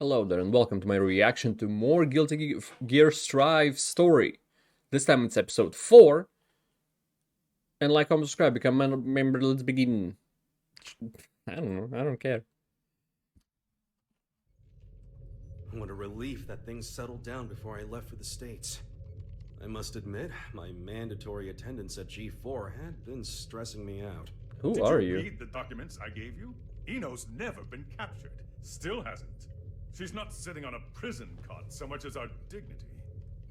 Hello there and welcome to my reaction to more Guilty Gear Strive story. This time it's episode 4. And like, comment, subscribe, become a member, let's begin. I don't know, I don't care. What a relief that things settled down before I left for the States. I must admit, my mandatory attendance at G4 had been stressing me out. Who are you? Did you read the documents I gave you? Eno's never been captured. Still hasn't. She's not sitting on a prison cot so much as our dignity.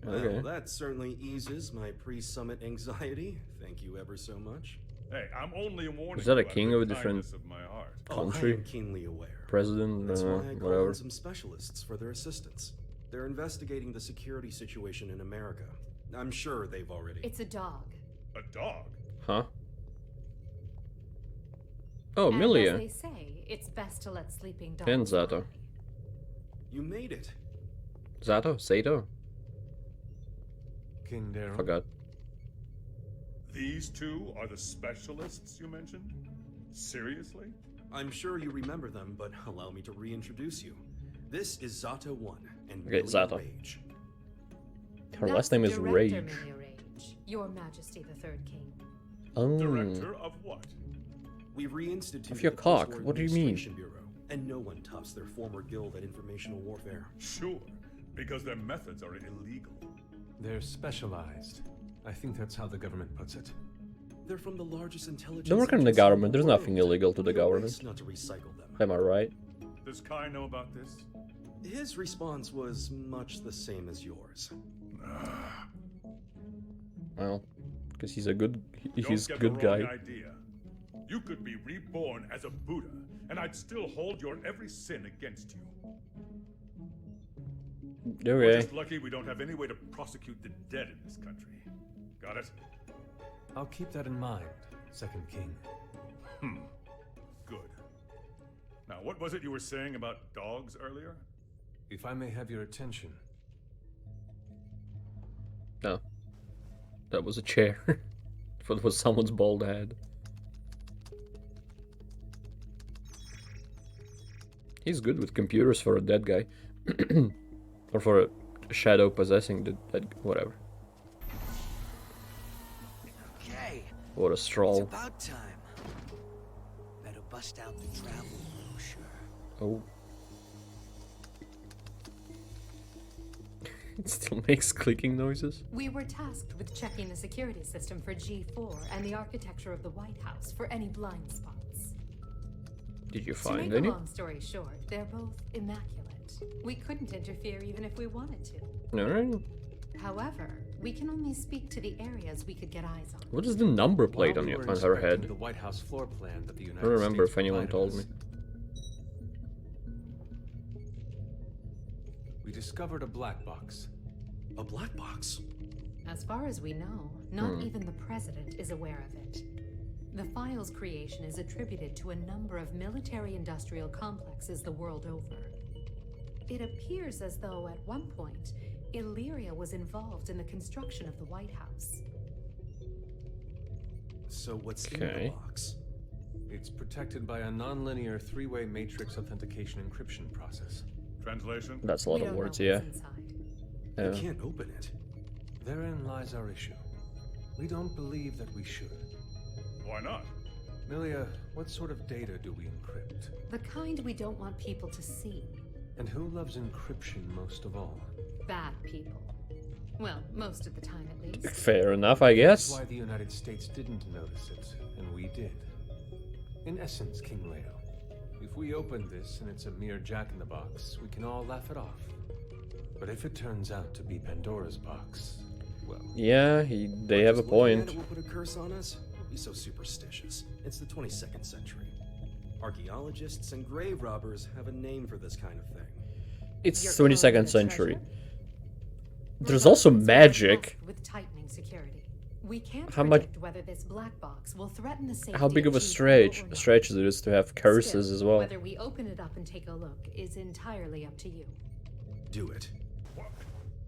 Okay. Well, that certainly eases my pre-summit anxiety. Thank you ever so much. Hey, I'm only warning Is that a you king out of a the different kindness of my heart. country? I am keenly aware. President, That's why I call whatever. in some specialists for their assistance. They're investigating the security situation in America. I'm sure they've already... It's a dog. A dog? Huh? Oh, And Milia. as they say, it's best to let sleeping dogs And Zato. lie. You made it. Zato? Sato? King Daryl. Forgot. These two are the specialists you mentioned? Seriously? I'm sure you remember them, but allow me to reintroduce you. This is Zato 1 and Okay, Milia Zato. Rage. Her That's last name is Director Rage. Milia Rage, Your Majesty the Third King. Oh. Director of what? We reinstituted Of your the cock. Post-War What do you mean? Administration Bureau, and no one tops their former guild at informational warfare. Sure, because their methods are illegal. They're specialized. I think that's how the government puts it. They're from the largest intelligence. They work in the agency government. in There's the nothing world. illegal to the You're a government. waste not to recycle them. Am I right? Does Kai know about this? His response was much the same as yours. Well, because he's a good, he's a Don't get good the wrong guy. idea. You could be reborn as a Buddha, and I'd still hold your every sin against you. We're Okay. just lucky we don't have any way to prosecute the dead in this country. Got it? I'll keep that in mind, Second King. Good. Now, what was it you were saying about dogs earlier? If I may have your attention. No. That was a chair. That was someone's bald head. He's good with computers for a dead guy. Or for a shadow possessing the dead... whatever. Okay, What a it's stroll. about time. Better bust out the travel brochure. Oh. It still makes clicking noises. We were tasked with checking the security system for G4 and the architecture of the White House for any blind spots. Did you To find make any? a long story short, they're both immaculate. We couldn't interfere even if we wanted to. Alright. However, we can only speak to the areas we could get eyes on. What is the number plate While on, we were on her inspecting head? The White House floor plan that the I United don't remember States if anyone provided told me. us, we discovered a black box. A black box. As far as we know, not even the president is aware of it. The file's creation is attributed to a number of military-industrial complexes the world over. It appears as though, at one point, Illyria was involved in the construction of the White House. So what's in Okay. the box? It's protected by a nonlinear three-way matrix authentication encryption process. Translation? That's a lot We of don't words, know yeah. what's inside. You Yeah. can't open it. Therein lies our issue. We don't believe that we should. Why not? Milia, what sort of data do we encrypt? The kind we don't want people to see. And who loves encryption most of all? Bad people. Well, most of the time at least. Fair enough, I That's guess. why the United States didn't notice it, and we did. In essence, King Leo, if we open this and it's a mere jack-in-the-box, we can all laugh it off. But if it turns out to be Pandora's box, well, Yeah, they have a Just looking at point. it will put a curse on us? Don't be so superstitious. It's the 22nd century. Archaeologists and grave robbers have a name for this kind of thing. It's You're 22nd calling it a century. treasure? There's also Regardless, we're magic. tasked with tightening security. We can't How much- predict whether this black box will threaten the safety How big of a G4 stretch or not. stretch it is to have curses Still, as well. Whether we open it up and take a look is entirely up to you. Do it. What?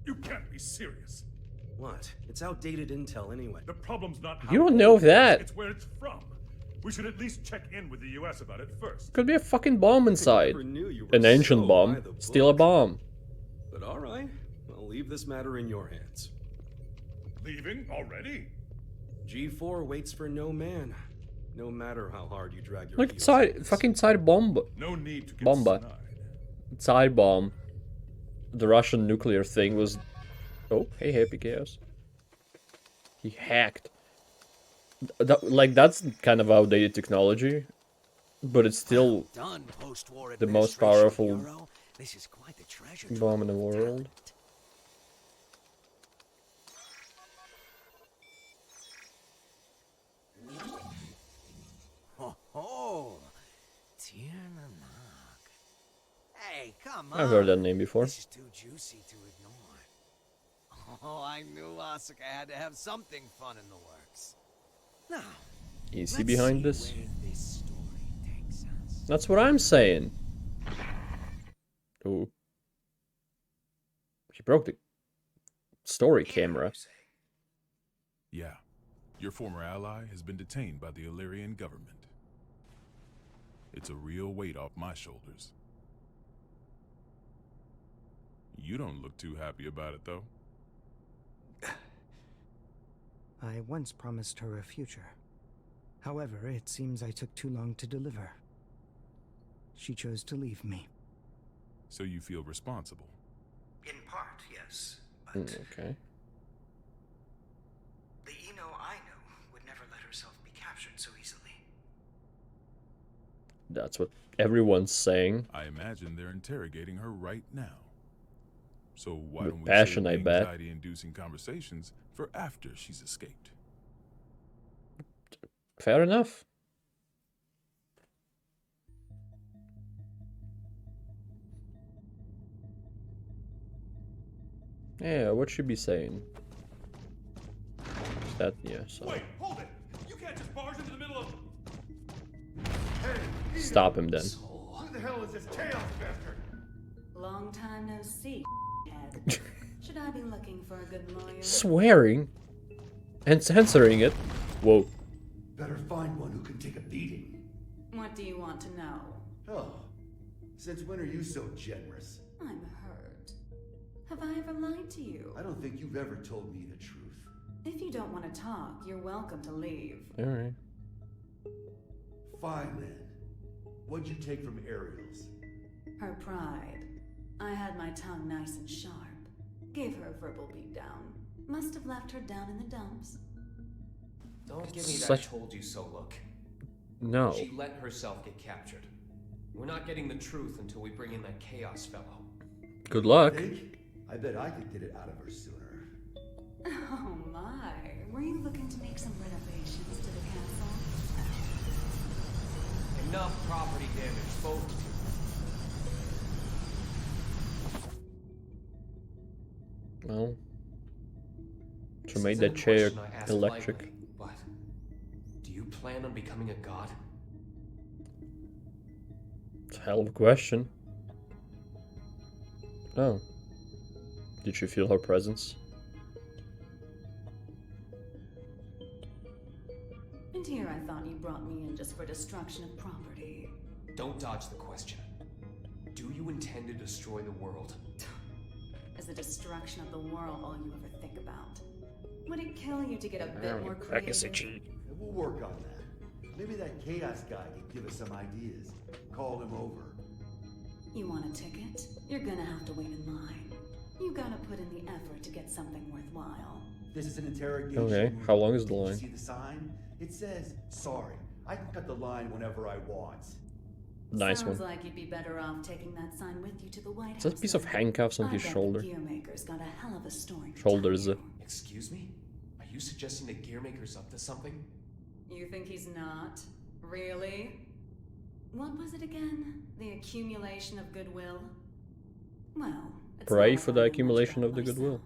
You can't be serious. What? It's outdated intel anyway. The problem's not how You don't old know it is, that. It's where it's from. We should at least check in with the US about it first. Could be a fucking bomb inside. Never knew you were An ancient so bomb. by the Still a book. bomb. But alright, I'll leave this matter in your hands. Leaving already? G4 waits for no man. No matter how hard you drag your Look heels inside. on this. Fucking inside bomb. No need to get Bomba. snide. Inside bomb. The Russian nuclear thing was... Oh, hey, Happy Chaos. He hacked. Like, that's kind of outdated technology. But it's still Done, post-war the most administration powerful bureau. This is quite the treasure bomb in the trove of world. talent. Oh, Tiernamak. Hey, come on. I've heard that name before. This is too juicy to ignore. Oh, I knew Asuka had to have something fun in the works. Now, Is he let's behind see this? where this story takes us. That's what I'm saying. Ooh. He broke the story camera. Yeah. Your former ally has been detained by the Illyrian government. It's a real weight off my shoulders. You don't look too happy about it, though. I once promised her a future. However, it seems I took too long to deliver. She chose to leave me. So you feel responsible. In part, yes. But Okay. the Eno I know would never let herself be captured so easily. That's what everyone's saying. I imagine they're interrogating her right now. So why With don't we passion, save I the bet. anxiety-inducing conversations for after she's escaped? Fair enough. Yeah, what should be saying? Is that, yeah, so Wait, hold it! You can't just barge into the middle of... stop him then. Who the hell is this chaos bastard? Long time no see, head. Should I be looking for a good lawyer? Swearing and censoring it. Whoa. Better find one who can take a beating. What do you want to know? Oh, since when are you so generous? I'm hurt. Have I ever lied to you? I don't think you've ever told me the truth. If you don't want to talk, you're welcome to leave. Alright. Fine then. What'd you take from Ariel's? Her pride. I had my tongue nice and sharp. Gave her a verbal beatdown. Must have left her down in the dumps. Don't give me that Such- told you so look. No. She let herself get captured. We're not getting the truth until we bring in that chaos fellow. Good luck. Think? I bet I could get it out of her sooner. Oh my. Were you looking to make some renovations to the castle? Enough property damage, folks. Well. To This make isn't that a chair question I asked electric. lightly, but do you plan on becoming a god? It's a hell of a question. Oh. Did you feel her presence? And here I thought you brought me in just for destruction of property. Don't dodge the question. Do you intend to destroy the world? Is the destruction of the world all you ever think about? Would it kill you to get a bit more I guess I creative? cheat. We'll work on that. Maybe that chaos guy can give us some ideas. Call him over. You want a ticket? You're gonna have to wait in line. You gotta put in the effort to get something worthwhile. This is an interrogation. Okay, how long is the line? See the sign? It says, sorry, I can cut the line whenever I want. Nice Sounds one. like you'd be better off taking that sign with you to the White House. Is that a piece of then. handcuffs on I his bet shoulder? The Gearmaker's got a hell of a story to Shoulders. tell you. Excuse me? Are you suggesting that Gearmaker's up to something? You think he's not? Really? What was it again? The accumulation of goodwill? Well, it's Pray not for like the I know much accumulation about of the goodwill. myself.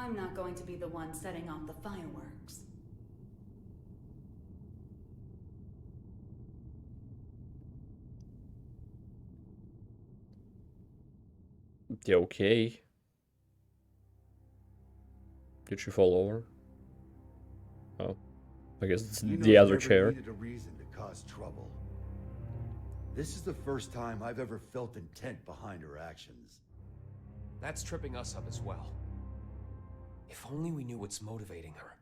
I'm not going to be the one setting off the fireworks. Yeah, okay. Did she fall over? Oh. I guess it's Eno's the other never chair. needed a reason to cause trouble. This is the first time I've ever felt intent behind her actions. That's tripping us up as well. If only we knew what's motivating her.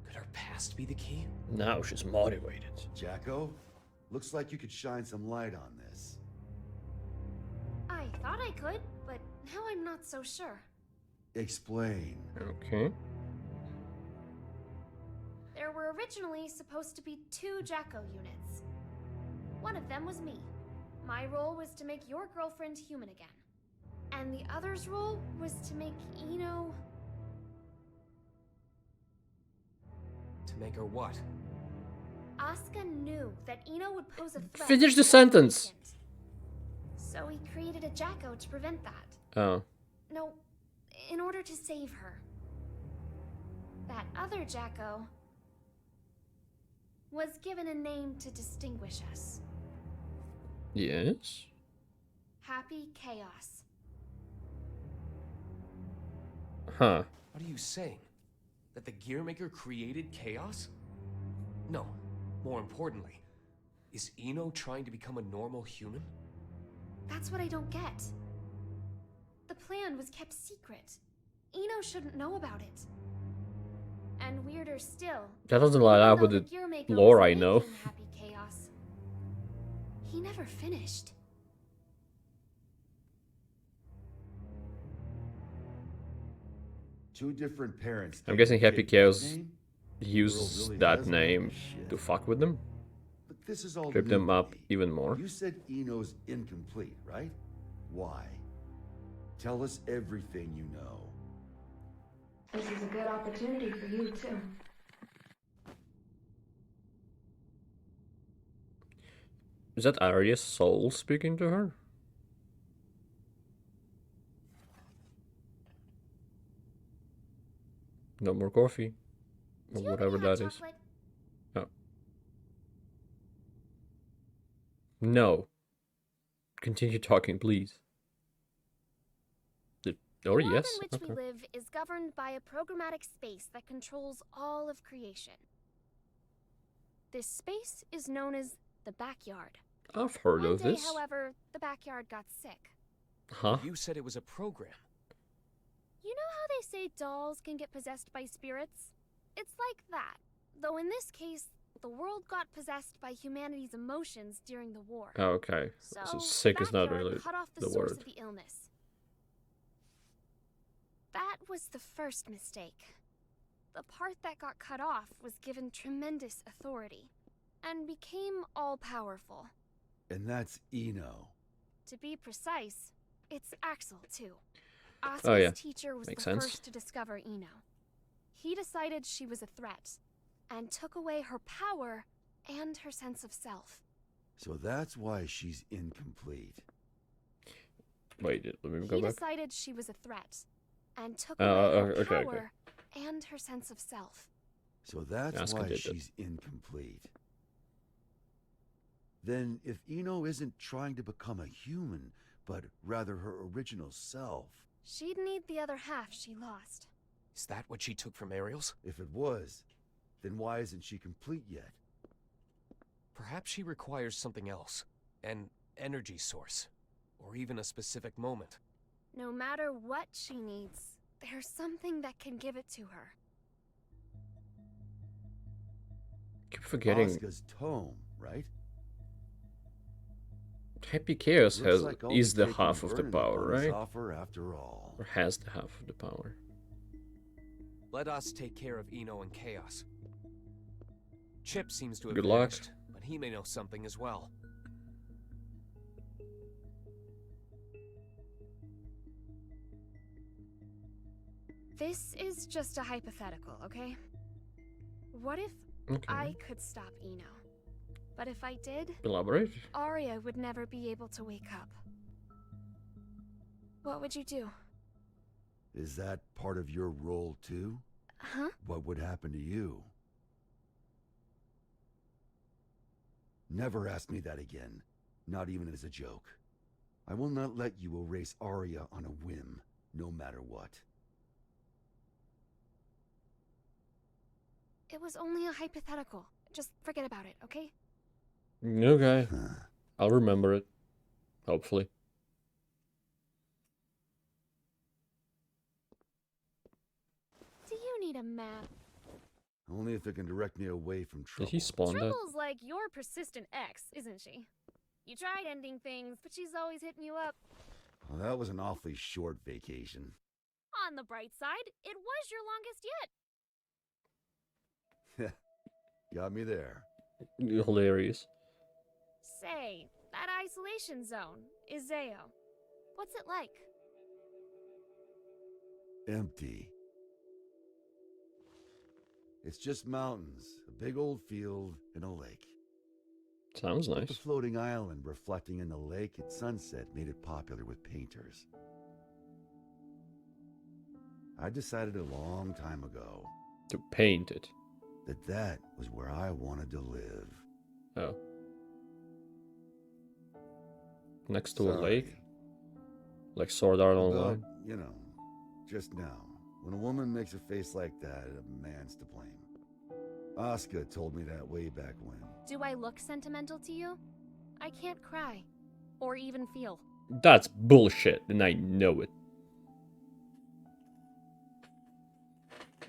Could her past be the key? Now she's motivated. Jacko, looks like you could shine some light on this. I thought I could, but now I'm not so sure. Explain. Okay. There were originally supposed to be 2 Jacko units. One of them was me. My role was to make your girlfriend human again. And the other's role was to make Eno... To make her what? Asuka knew that Eno would pose a threat. Finish the to sentence. Agent. So he created a Jacko to prevent that. Oh. No, in order to save her. That other Jacko was given a name to distinguish us. Yes. Happy Chaos. Huh. What are you saying? That the Gearmaker created chaos? No. More importantly, is Eno trying to become a normal human? That's what I don't get. The plan was kept secret. Eno shouldn't know about it. And weirder still, That doesn't line up with the Gearmaker lore was I know. making Happy Chaos, he never finished. Two different parents. I'm guessing Happy Chaos name? used really that does name make shit. to fuck with them. But this is all Trip new them to up me. even more. You said Eno's incomplete, right? Why? Tell us everything you know. This is a good opportunity for you, too. Is that Arya's soul speaking to her? No more coffee. Or whatever that is. Oh. No. Continue talking, please. The Or world yes. in which Okay. we live is governed by a programmatic space that controls all of creation. This space is known as the backyard. I've heard One of day, this. however, the backyard got sick. Huh? You said it was a program. You know how they say dolls can get possessed by spirits? It's like that. Though in this case, the world got possessed by humanity's emotions during the war. Oh, okay. So, So sick the is not backyard really cut off the the source word. of the illness. That was the first mistake. The part that got cut off was given tremendous authority and became all-powerful. And that's Eno. To be precise, it's Axel, too. Asuka's Oh, yeah. teacher was Makes the sense. first to discover Eno. He decided she was a threat and took away her power and her sense of self. So that's why she's incomplete. Wait, let me go He back. decided she was a threat and took Oh, away her okay, okay. power and her sense of self. So that's Asuka why did that. she's incomplete. Then if Eno isn't trying to become a human, but rather her original self, She'd need the other half she lost. Is that what she took from Ariel's? if it was, then why isn't she complete yet? Perhaps she requires something else. An energy source. Or even a specific moment. No matter what she needs, there's something that can give it to her. Keep forgetting. Asuka's tome, right? Happy Chaos Looks has like I'll is be the taking half of the Vernon up power, on his right? offer after all. Or has the half of the power. Let us take care of Eno and Chaos. Chip seems to have Good luck. vanished, but he may know something as well. This is just a hypothetical, okay? What if Okay. I could stop Eno? But if I did, Elaborate. Arya would never be able to wake up. What would you do? Is that part of your role too? Huh? What would happen to you? Never ask me that again. Not even as a joke. I will not let you erase Arya on a whim, no matter what. It was only a hypothetical. Just forget about it, okay? Okay. I'll remember it. Hopefully. Do you need a map? Only if it can direct me away from trouble. Did he spawn that? Trouble's like your persistent ex, isn't she? You tried ending things, but she's always hitting you up. Well, that was an awfully short vacation. On the bright side, it was your longest yet. Got me there. Hilarious. Say, that isolation zone, Iseo. What's it like? Empty. It's just mountains, a big old field, and a lake. Sounds The nice. floating island reflecting in the lake at sunset made it popular with painters. I decided a long time ago To paint it. that was where I wanted to live. Oh. Next to a Sorry. lake? Like Sword Art Online? But, you know, just now, when a woman makes a face like that, a man's to blame. Asuka told me that way back when. Do I look sentimental to you? I can't cry. Or even feel. That's bullshit, and I know it.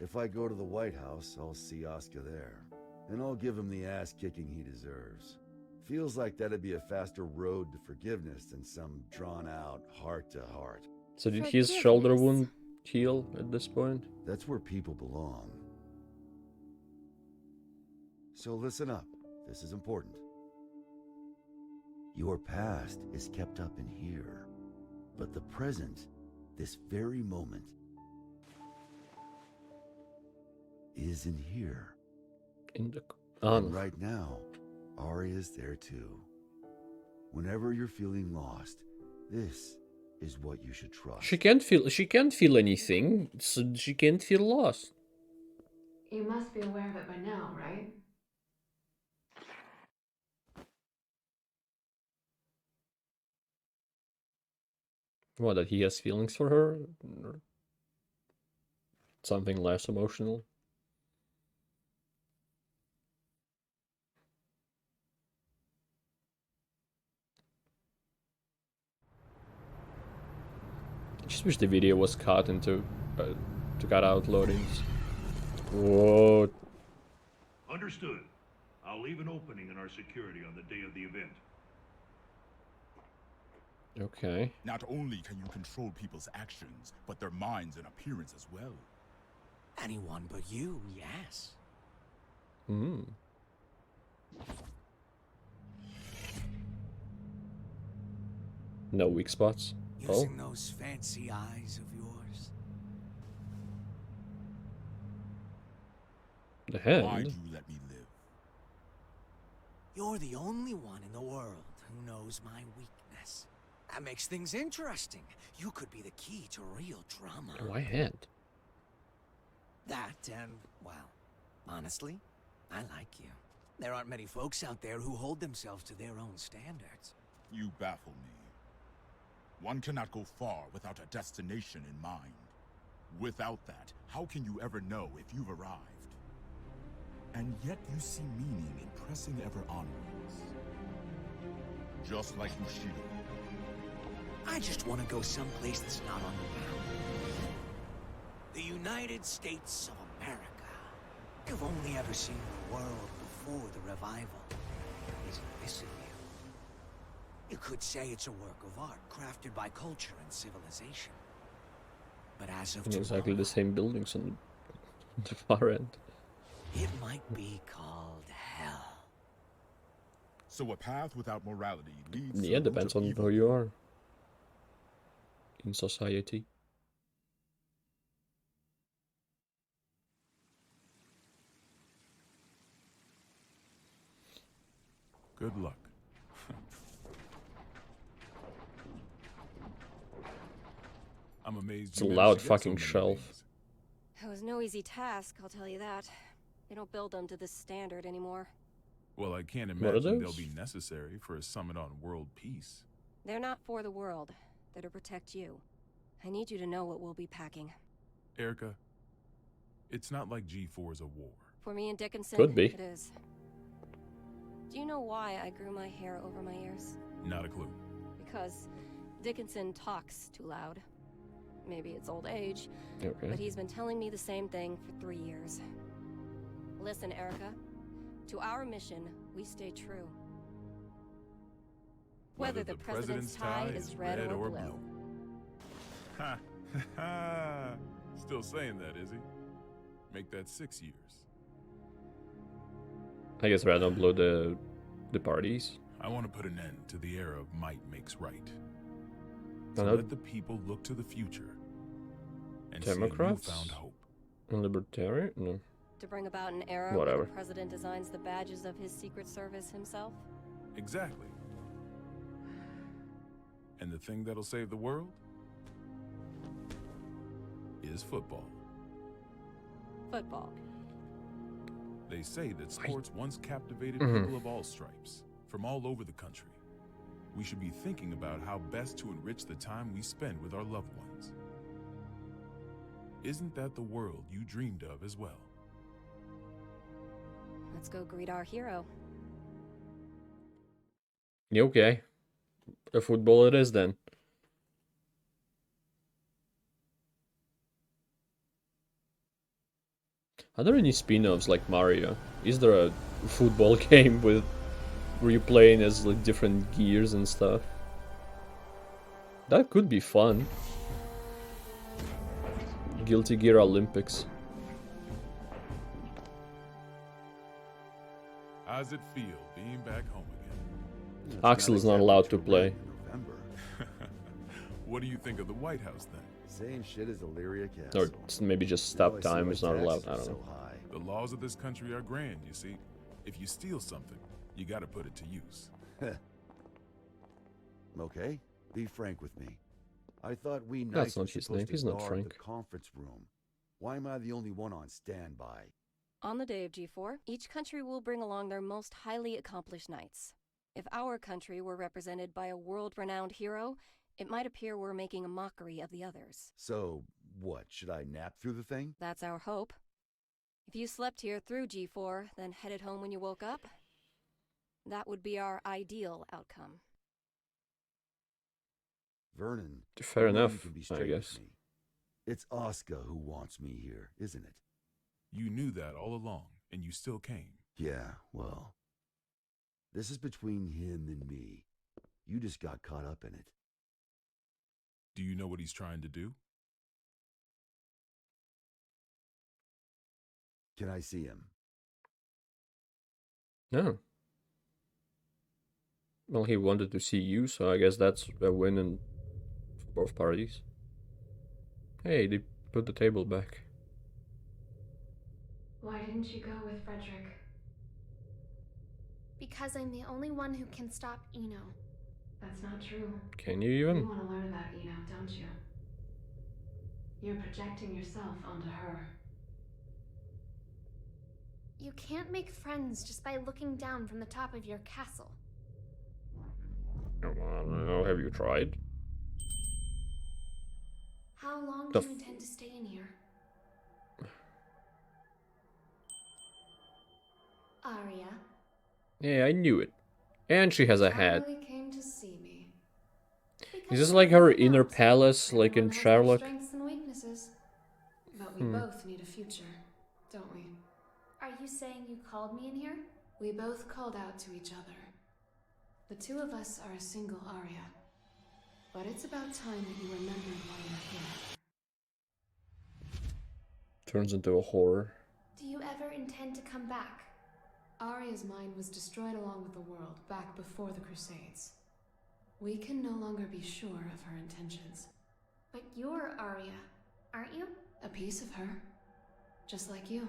If I go to the White House, I'll see Asuka there. And I'll give him the ass-kicking he deserves. Feels like that'd be a faster road to forgiveness than some drawn-out heart-to-heart. So did his shoulder wound heal at this point? That's where people belong. So listen up. This is important. Your past is kept up in here. But the present, this very moment, is in here. In the... And right now, Arya's there too. Whenever you're feeling lost, this is what you should trust. She can't feel anything, so she can't feel lost. You must be aware of it by now, right? What, that he has feelings for her? Or something less emotional? I just wish the video was cut into to cut out loadings. Whoa. Understood. I'll leave an opening in our security on the day of the event. Okay. Not only can you control people's actions, but their minds and appearance as well. Anyone but you, yes. Hmm. No weak spots. Using those fancy eyes of yours. The hand. Why do you let me live? You're the only one in the world who knows my weakness. That makes things interesting. You could be the key to real drama. Why hand? That and, well, honestly, I like you. There aren't many folks out there who hold themselves to their own standards. You baffle me. One cannot go far without a destination in mind. Without that, how can you ever know if you've arrived? And yet you see meaning in pressing ever onwards. Just like Bushido. I just want to go someplace that's not on the map. The United States of America. You've only ever seen the world before the revival. Isn't this of you? You could say it's a work of art, crafted by culture and civilization. But as of Exactly the same buildings on the far end. it might be called hell. So a path without morality leads Yeah, to the root depends of on evil. who you are in society. Good luck. I'm amazed. It's you a managed loud to get fucking so many shelf. things. It was no easy task, I'll tell you that. They don't build them to this standard anymore. Well, I can't What are imagine they'll those? be necessary for a summit on world peace. They're not for the world. They're to protect you. I need you to know what we'll be packing. Erica, it's not like G4 is a war. For me and Dickinson, Could be. it is. Do you know why I grew my hair over my ears? Not a clue. Because Dickinson talks too loud. Maybe it's old age, Okay. but he's been telling me the same thing for 3 years. Listen, Erica. To our mission, we stay true. Whether the president's tie is red or blue. Ha ha! Still saying that, is he? Make that 6 years. I guess red and blue the parties. I want to put an end to the era of might makes right. And To let the people look to the future and Democrats? see a newfound hope. And libertarian? No. To bring about an era where Whatever. the president designs the badges of his Secret Service himself? Exactly. And the thing that'll save the world is football. Football. They say that sports once captivated Mhm. people of all stripes, from all over the country. We should be thinking about how best to enrich the time we spend with our loved ones. Isn't that the world you dreamed of as well? Let's go greet our hero. Yeah, okay. A football it is then. Are there any spin-offs like Mario? Is there a football game with where you playing as like different gears and stuff? That could be fun. Guilty Gear Olympics. How's it feel being back home again? Axel is not allowed to play. What do you think of the White House then? Same shit as Illyria Castle. Or maybe just stop time is not allowed. I don't know. The laws of this country are grand, you see. If you steal something, you gotta put it to use. Okay, be frank with me. I thought we That's knights not were his supposed name. to He's not guard Frank. the conference room. Why am I the only one on standby? On the day of G4, each country will bring along their most highly accomplished knights. If our country were represented by a world-renowned hero, it might appear we're making a mockery of the others. So, what, should I nap through the thing? That's our hope. If you slept here through G4, then headed home when you woke up, that would be our ideal outcome. Vernon, Fair maybe enough, you can be I straight guess. with me. It's Oscar who wants me here, isn't it? You knew that all along, and you still came. Yeah, well, this is between him and me. You just got caught up in it. Do you know what he's trying to do? Can I see him? No. Well, he wanted to see you, so I guess that's a win in both parties. Hey, they put the table back. Why didn't you go with Frederick? Because I'm the only one who can stop Eno. That's not true. Can you You even? want to learn about Eno, don't you? You're projecting yourself onto her. You can't make friends just by looking down from the top of your castle. I don't know. Have you tried? How long The do you intend to stay in here? Arya. Yeah, I knew it. And she has a hat. Finally came to see me. Is this like her inner palace, like in Everyone has their Sherlock? strengths and weaknesses. But we Hmm. both need a future, don't we? Are you saying you called me in here? We both called out to each other. The two of us are a single Arya. But it's about time that you remembered why you're here. Turns into a horror. Do you ever intend to come back? Arya's mind was destroyed along with the world back before the Crusades. We can no longer be sure of her intentions. But you're Arya, aren't you? A piece of her. Just like you.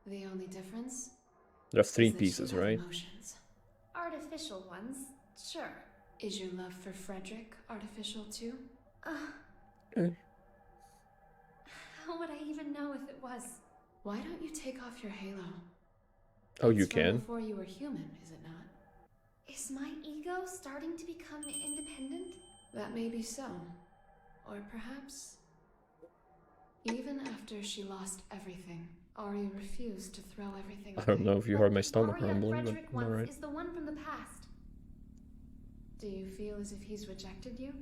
The only difference There are three is that pieces, you have right? emotions. Artificial ones, sure. Is your love for Frederick artificial too? How would I even know if it was? Why don't you take off your halo? Oh, you It's from can? before you were human, is it not? Is my ego starting to become independent? That may be so. Or perhaps even after she lost everything, Arya refused to throw everything I don't know if you heard my stomach Arya rumbling, but Frederick I'm once alright. is the one from the past. Do you feel as if he's rejected you?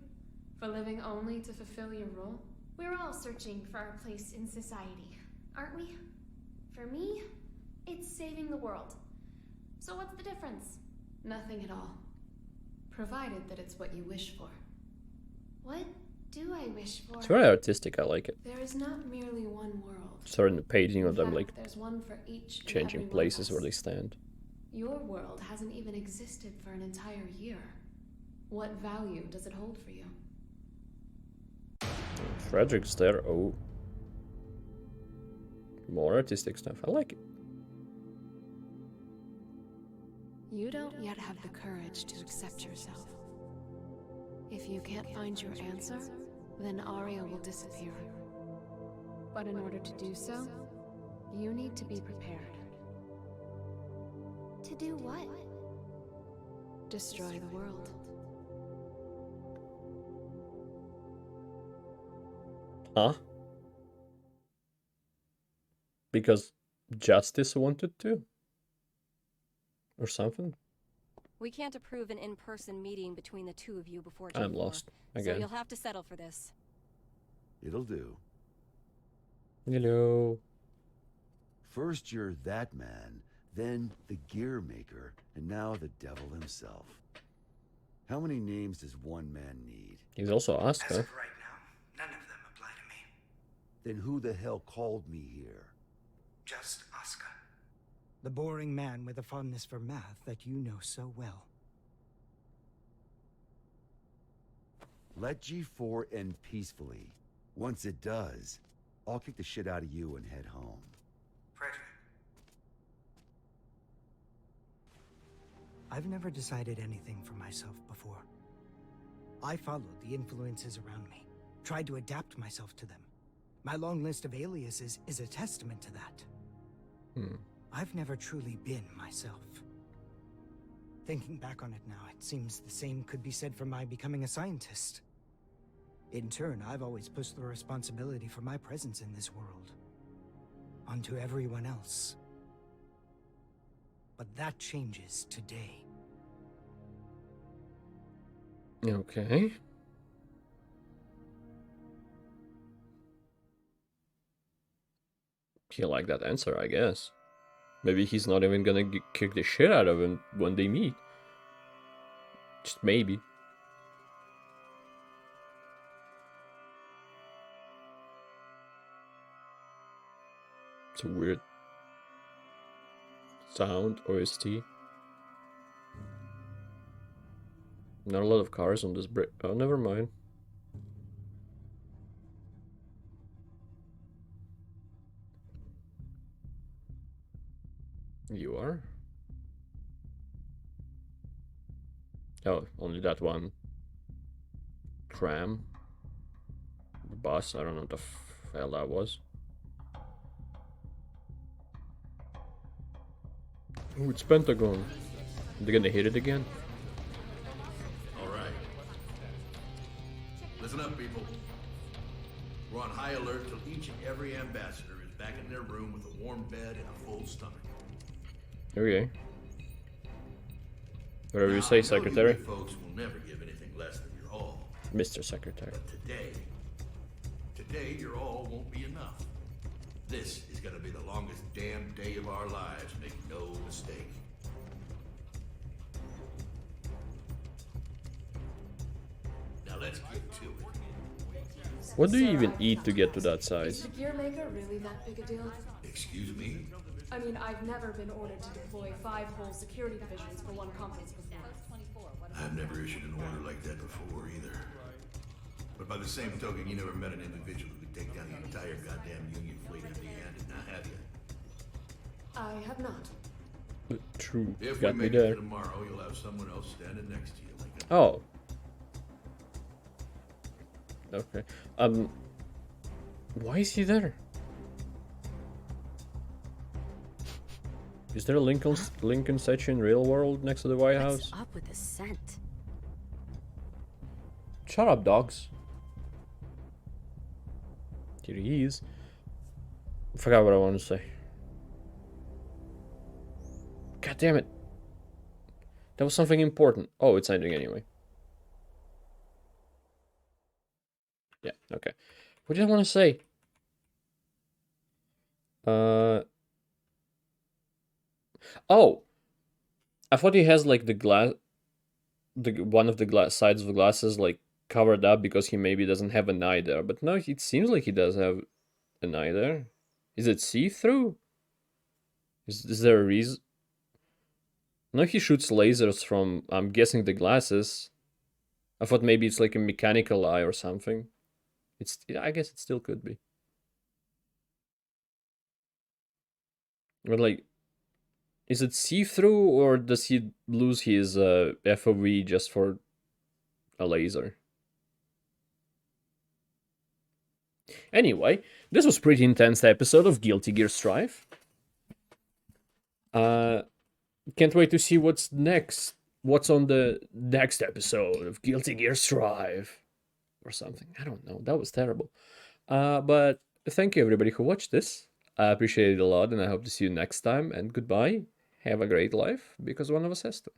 For living only to fulfill your role? We're all searching for our place in society, aren't we? For me, it's saving the world. So what's the difference? Nothing at all. Provided that it's what you wish for. What do I wish for? It's very artistic, I like it. There is not merely one world. Starting the painting of them, In like, fact, there's one for each and changing every one of places us. where they stand. Your world hasn't even existed for an entire year. What value does it hold for you? Frederick's there. Oh. More artistic stuff. I like it. You don't yet have the courage to accept yourself. If you can't find your answer, then Arya will disappear. But in order to do so, you need to be prepared. To do what? Destroy the world. Huh? Because Justice wanted to? Or something? We can't approve an in-person meeting between the two of you before G4. I'm lost again. So you'll have to settle for this. It'll do. Hello. First you're that man, then the gear maker, and now the devil himself. How many names does one man need? He's also As Asuka. of right now, none of them apply to me. Then who the hell called me here? Just Asuka. The boring man with a fondness for math that you know so well. Let G4 end peacefully. Once it does, I'll kick the shit out of you and head home. Frederick. I've never decided anything for myself before. I followed the influences around me, tried to adapt myself to them. My long list of aliases is a testament to that. I've never truly been myself. Thinking back on it now, it seems the same could be said for my becoming a scientist. In turn, I've always pushed the responsibility for my presence in this world onto everyone else. But that changes today. Okay. He liked that answer, I guess. Maybe he's not even gonna kick the shit out of him when they meet. Just maybe. It's a weird sound, OST. Not a lot of cars on this bridge. Oh, never mind. You are? Oh, only that one. Tram. Bus, I don't know what the hell that was. Oh, it's Pentagon. They're gonna hit it again? All right. Listen up, people. We're on high alert till each and every ambassador is back in their room with a warm bed and a full stomach. Okay. Whatever you Now, say, I know Secretary. You folks will never give anything less than your all. Mr. Secretary. But today your all won't be enough. This is gonna be the longest damn day of our lives, make no mistake. Now let's get to it. What do you even eat to get to that Is size? the gear maker really that big a deal? Excuse me? I mean, I've never been ordered to deploy 5 whole security divisions for one conference before. I've never issued an order like that before either. But by the same token, you never met an individual who could take down the entire goddamn Union fleet empty-handed, now have you? I have not. True. If we Got me make it there. to tomorrow, you'll have someone else standing next to you like a Oh. Okay. Why is he there? Is there a Lincoln statue in real world next to the White House? What's up with the scent? Shut up, dogs. Here he is. I forgot what I wanted to say. God damn it. That was something important. Oh, it's ending anyway. Yeah, okay. What did I want to say? Oh! I thought he has like the glass, one of the glass sides of the glasses like covered up because he maybe doesn't have an eye there. But no, it seems like he does have an eye there. Is it see-through? Is there a reason? No, he shoots lasers from, I'm guessing, the glasses. I thought maybe it's like a mechanical eye or something. I guess it still could be. But like, is it see-through or does he lose his FOV just for a laser? Anyway, this was pretty intense episode of Guilty Gear Strive. Can't wait to see what's next. What's on the next episode of Guilty Gear Strive or something. I don't know. That was terrible. But thank you everybody who watched this. I appreciate it a lot, and I hope to see you next time. And goodbye. Have a great life, because one of us has to.